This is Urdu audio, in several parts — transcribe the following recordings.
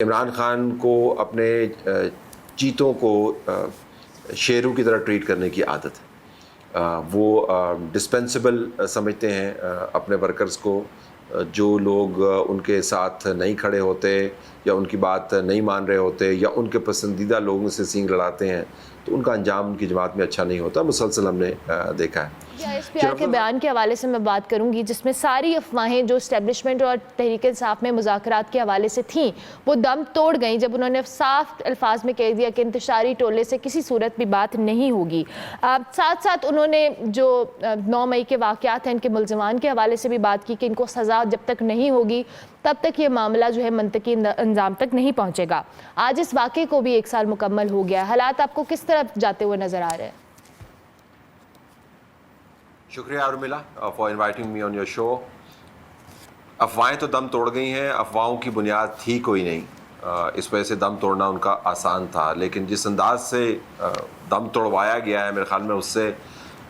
عمران خان کو اپنے چیتوں کو شیروں کی طرح ٹریٹ کرنے کی عادت ہے. وہ ڈسپینسیبل سمجھتے ہیں اپنے ورکرز کو. جو لوگ ان کے ساتھ نہیں کھڑے ہوتے یا ان کی بات نہیں مان رہے ہوتے یا ان کے پسندیدہ لوگوں سے سینگ لڑاتے ہیں تو ان کا انجام ان کی جماعت میں اچھا نہیں ہوتا. مسلسل ہم نے دیکھا ہے. SPR کے بیان کے حوالے سے میں بات کروں گی جس میں ساری افواہیں جو اسٹیبلشمنٹ اور تحریک انصاف میں مذاکرات کے حوالے سے تھیں وہ دم توڑ گئیں جب انہوں نے صاف الفاظ میں کہہ دیا کہ انتشاری ٹولے سے کسی صورت بھی بات نہیں ہوگی. ساتھ ساتھ انہوں نے جو 9 مئی کے واقعات ہیں ان کے ملزمان کے حوالے سے بھی بات کی کہ ان کو سزا جب تک نہیں ہوگی تب تک یہ معاملہ جو ہے منطقی انجام تک نہیں پہنچے گا. آج اس واقعے کو بھی 1 سال مکمل ہو گیا. حالات آپ کو کس طرف جاتے ہوئے نظر آ رہے ہیں؟ شکریہ Urmila for inviting me on your show. افواہیں تو دم توڑ گئی ہیں. افواہوں کی بنیاد تھی کوئی نہیں. اس وجہ سے دم توڑنا ان کا آسان تھا. لیکن جس انداز سے دم توڑوایا گیا ہے میرے خیال میں اس سے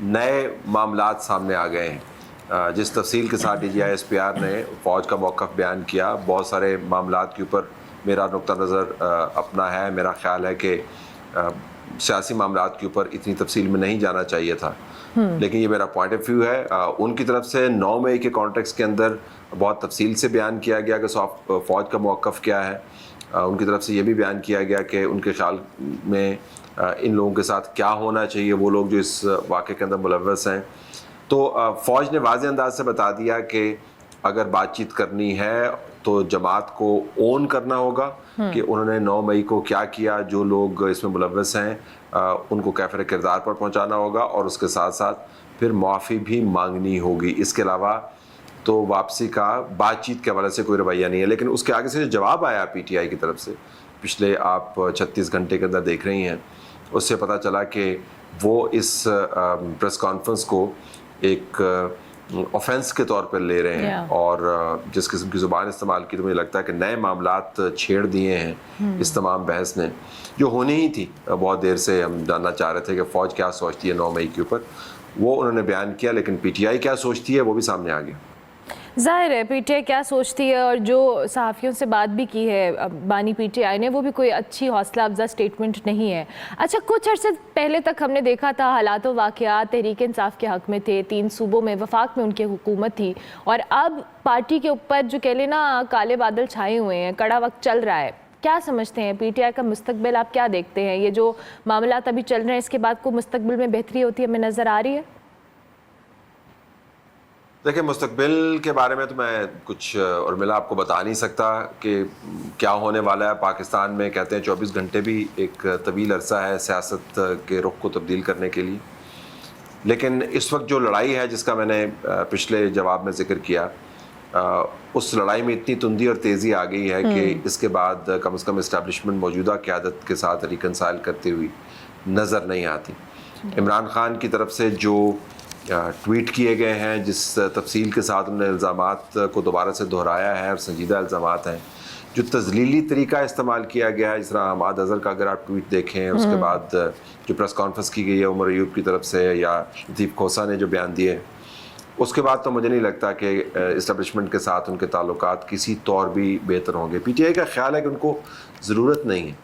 نئے معاملات سامنے آ گئے ہیں. جس تفصیل کے ساتھ DGI SPR نے فوج کا موقف بیان کیا, بہت سارے معاملات کے اوپر میرا نقطہ نظر اپنا ہے. میرا خیال ہے کہ سیاسی معاملات کے اوپر اتنی تفصیل میں نہیں جانا چاہیے تھا, لیکن یہ میرا پوائنٹ آف ویو ہے. ان کی طرف سے 9 مئی کے کانٹیکس کے اندر بہت تفصیل سے بیان کیا گیا کہ فوج کا موقف کیا ہے. ان کی طرف سے یہ بھی بیان کیا گیا کہ ان کے خیال میں ان لوگوں کے ساتھ کیا ہونا چاہیے, وہ لوگ جو اس واقعے کے اندر ملوث ہیں. تو فوج نے واضح انداز سے بتا دیا کہ اگر بات چیت کرنی ہے تو جماعت کو اون کرنا ہوگا کہ انہوں نے 9 مئی کو کیا کیا. جو لوگ اس میں ملوث ہیں ان کو کیفر کردار پر پہنچانا ہوگا اور اس کے ساتھ ساتھ پھر معافی بھی مانگنی ہوگی. اس کے علاوہ تو واپسی کا بات چیت کے حوالے سے کوئی رویہ نہیں ہے. لیکن اس کے آگے سے جو جواب آیا PTI کی طرف سے پچھلے آپ 36 گھنٹے کے اندر دیکھ رہی ہیں, اس سے پتہ چلا کہ وہ اس پریس کانفرنس کو ایک اوفینس کے طور پر لے رہے ہیں اور جس قسم کی زبان استعمال کی تو مجھے لگتا ہے کہ نئے معاملات چھیڑ دیے ہیں اس تمام بحث نے, جو ہونی ہی تھی. بہت دیر سے ہم جاننا چاہ رہے تھے کہ فوج کیا سوچتی ہے 9 مئی کے اوپر, وہ انہوں نے بیان کیا. لیکن PTI کیا سوچتی ہے وہ بھی سامنے آ گیا. ظاہر ہے PTI کیا سوچتی ہے, اور جو صحافیوں سے بات بھی کی ہے بانی PTI نے وہ بھی کوئی اچھی حوصلہ افزا سٹیٹمنٹ نہیں ہے. اچھا, کچھ عرصے پہلے تک ہم نے دیکھا تھا حالات و واقعات تحریک انصاف کے حق میں تھے. 3 صوبوں میں وفاق میں ان کی حکومت تھی اور اب پارٹی کے اوپر جو کہہ لینا کالے بادل چھائے ہوئے ہیں, کڑا وقت چل رہا ہے. کیا سمجھتے ہیں PTI کا مستقبل, آپ کیا دیکھتے ہیں؟ یہ جو معاملات ابھی چل رہے ہیں اس کے بعد کو مستقبل میں بہتری ہوتی ہے ہمیں نظر آ رہی ہے؟ دیکھیں, مستقبل کے بارے میں تو میں کچھ ارملا آپ کو بتا نہیں سکتا کہ کیا ہونے والا ہے. پاکستان میں کہتے ہیں 24 گھنٹے بھی ایک طویل عرصہ ہے سیاست کے رخ کو تبدیل کرنے کے لیے. لیکن اس وقت جو لڑائی ہے جس کا میں نے پچھلے جواب میں ذکر کیا, اس لڑائی میں اتنی تندی اور تیزی آ گئی ہے کہ اس کے بعد کم از کم اسٹیبلشمنٹ موجودہ قیادت کے ساتھ ریکنسائل کرتی ہوئی نظر نہیں آتی. عمران خان کی طرف سے جو ٹویٹ کیے گئے ہیں, جس تفصیل کے ساتھ انہوں نے الزامات کو دوبارہ سے دہرایا ہے اور سنجیدہ الزامات ہیں, جو تذلیلی طریقہ استعمال کیا گیا ہے, جس طرح حماد اظہر کا اگر آپ ٹویٹ دیکھیں, اس کے بعد جو پریس کانفرنس کی گئی ہے عمر ایوب کی طرف سے یا لطیف کھوسہ نے جو بیان دیے, اس کے بعد تو مجھے نہیں لگتا کہ اسٹیبلشمنٹ کے ساتھ ان کے تعلقات کسی طور بھی بہتر ہوں گے. PTI کا خیال ہے کہ ان کو ضرورت نہیں ہے.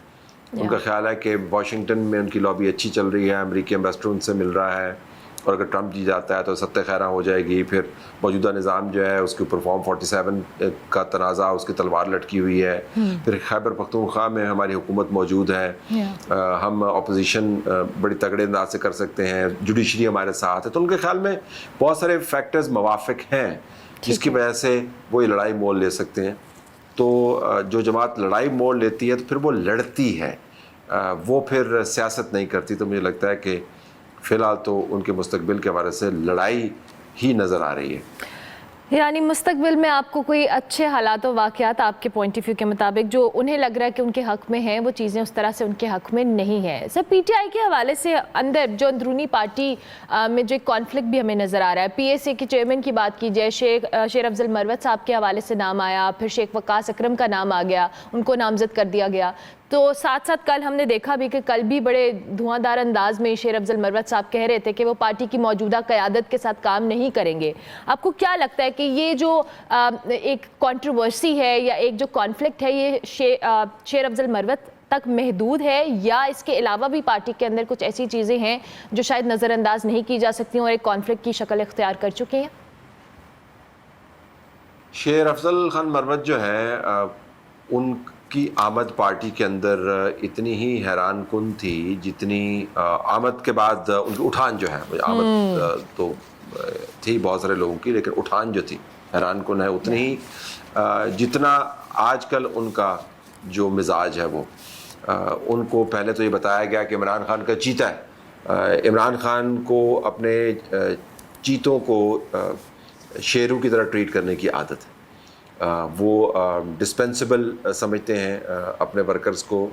ان کا خیال ہے کہ واشنگٹن میں ان کی لابی اچھی چل رہی ہے, امریکی ایمبیسڈر ان سے مل رہا ہے, اور اگر ٹرمپ جی جاتا ہے تو ستہ خیرہ ہو جائے گی. پھر موجودہ نظام جو ہے اس کے اوپر فارم 47 کا تنازع, اس کی تلوار لٹکی ہوئی ہے. پھر خیبر پختونخوا میں ہماری حکومت موجود ہے, ہم اپوزیشن بڑی تگڑے انداز سے کر سکتے ہیں, جوڈیشری ہمارے ساتھ ہے. تو ان کے خیال میں بہت سارے فیکٹرز موافق ہیں جس کی وجہ سے وہ یہ لڑائی مول لے سکتے ہیں. تو جو جماعت لڑائی مول لیتی ہے تو پھر وہ لڑتی ہے, وہ پھر سیاست نہیں کرتی. تو مجھے لگتا ہے کہ فی الحال تو ان کے مستقبل کے حوالے سے لڑائی ہی نظر آ رہی ہے. یعنی مستقبل میں آپ کو کوئی اچھے حالات و واقعات آپ کے پوائنٹ آف ویو کے مطابق جو انہیں لگ رہا ہے کہ ان کے حق میں ہیں, وہ چیزیں اس طرح سے ان کے حق میں نہیں ہیں. سر, PTI کے حوالے سے اندر جو اندرونی پارٹی میں جو ایک کانفلکٹ بھی ہمیں نظر آ رہا ہے, PSA کے چیئرمین کی بات کی جائے, شیر افضل مروت صاحب کے حوالے سے نام آیا, پھر شیخ وقاص اکرم کا نام آ گیا, ان کو نامزد کر دیا گیا. تو ساتھ ساتھ کل ہم نے دیکھا بھی کہ کل بھی بڑے دھواں انداز میں شیر افضل مروت صاحب کہہ رہے تھے کہ وہ پارٹی کی موجودہ قیادت کے ساتھ کام نہیں کریں گے. آپ کو کیا لگتا ہے کہ یہ جو ایک کنٹروورسی ہے یا ایک جو کانفلکٹ ہے یہ شیر افضل مروت تک محدود ہے یا اس کے علاوہ بھی پارٹی کے اندر کچھ ایسی چیزیں ہیں جو شاید نظر انداز نہیں کی جا سکتی اور ایک کانفلکٹ کی شکل اختیار کر چکے ہیں؟ شیر افضل خان مروت جو ہے ان کی آمد پارٹی کے اندر اتنی ہی حیران کن تھی جتنی آمد کے بعد ان کی اٹھان جو ہے، آمد تو تھی بہت سارے لوگوں کی، لیکن اٹھان جو تھی حیران کن ہے اتنی ہی جتنا آج کل ان کا جو مزاج ہے وہ ان کو پہلے تو یہ بتایا گیا کہ عمران خان کا چیتا ہے. عمران خان کو اپنے چیتوں کو شیروں کی طرح ٹریٹ کرنے کی عادت ہے. وہ ڈسپینسیبل سمجھتے ہیں اپنے ورکرز کو.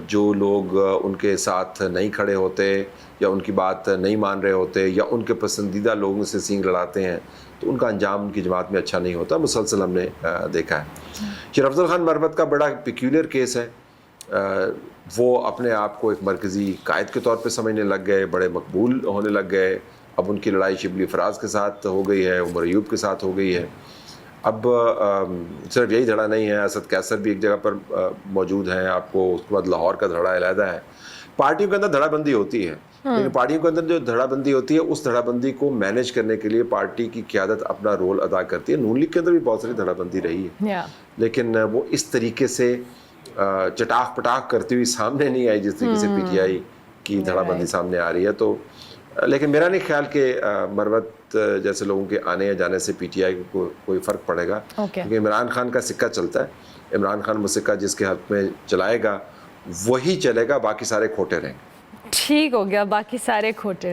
جو لوگ ان کے ساتھ نہیں کھڑے ہوتے یا ان کی بات نہیں مان رہے ہوتے یا ان کے پسندیدہ لوگوں سے سینگ لڑاتے ہیں تو ان کا انجام ان کی جماعت میں اچھا نہیں ہوتا. مسلسل ہم نے دیکھا ہے. شیر افضل خان مروت کا بڑا پیکیولر کیس ہے. وہ اپنے آپ کو ایک مرکزی قائد کے طور پہ سمجھنے لگ گئے، بڑے مقبول ہونے لگ گئے. اب ان کی لڑائی شبلی فراز کے ساتھ ہو گئی ہے، عمر ایوب کے ساتھ ہو گئی ہے. اب صرف یہی دھڑا نہیں ہے، اسد قیصر بھی ایک جگہ پر موجود ہیں آپ کو. اس کے بعد لاہور کا دھڑا علیحدہ ہے. پارٹیوں کے اندر دھڑا بندی ہوتی ہے، لیکن پارٹیوں کے اندر جو دھڑا بندی ہوتی ہے اس دھڑا بندی کو مینیج کرنے کے لیے پارٹی کی قیادت اپنا رول ادا کرتی ہے. نون لیگ کے اندر بھی بہت ساری دھڑا بندی رہی ہے، لیکن وہ اس طریقے سے چٹاخ پٹاخ کرتی ہوئی سامنے نہیں آئی جس طریقے سے پی ٹی آئی کی دھڑا بندی سامنے آ رہی ہے. تو لیکن میرا نہیں خیال کہ مروت جیسے لوگوں کے آنے یا جانے سے پی ٹی آئی کو کوئی فرق پڑے گا، کیونکہ عمران خان کا سکہ چلتا ہے. عمران خان وہ سکہ جس کے حق میں چلائے گا وہی چلے گا، باقی سارے کھوٹے رہیں گے. ٹھیک ہو گیا، باقی سارے کھوٹے